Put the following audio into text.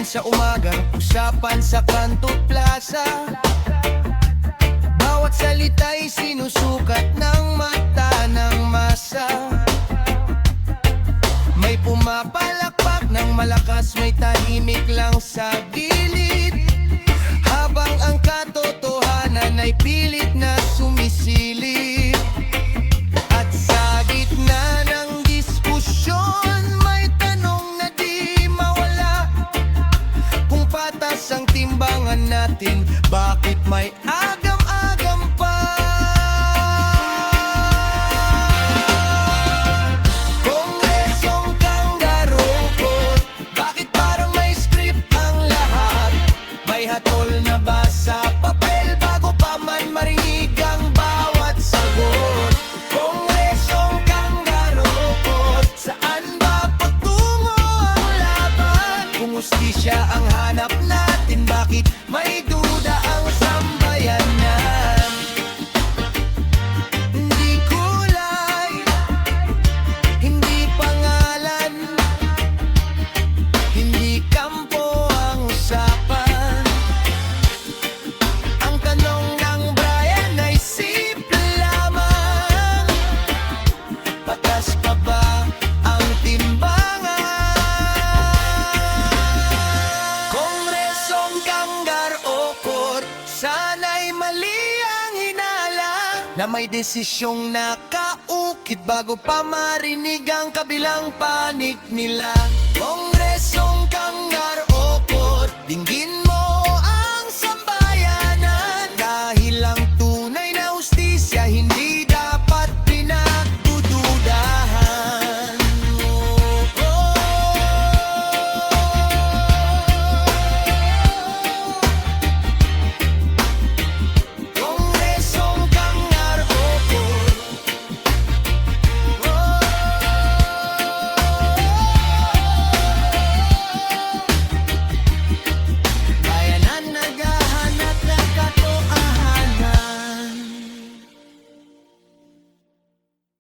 tuwing sa umaga, usapan sa Kanto Plaza. Bawat salita'y sinusukat ng mata ng masa. May pumapalakpak ng malakas, may tahimik lang sa gilid, habang ang katotohanan ay pilit na sumisilip. At sa gitna ng diskusyon, may tanong na di mawala: kung patas ang timbangan natin, bakit may agam-agam pa? Kongresong Kangaroocourt, bakit parang may script ang lahat? May hatol na ba sa papel bago pa man marinig ang bawat sagot? Kongresong Kangaroocourt, saan ba patungo ang laban? Kung hustisya ang hanap natin, bakit may duda ang sambayanan? Hindi kulay, hindi pangalan, hindi kampo ang usapan. Ang tanong ng Brian ay simple lamang: patas pa ba ang timbangan? Kongresong Kangaroocourt, sana'y mali ang hinala, na may desisyong nakaukit bago pa marinig ang kabilang panig nila.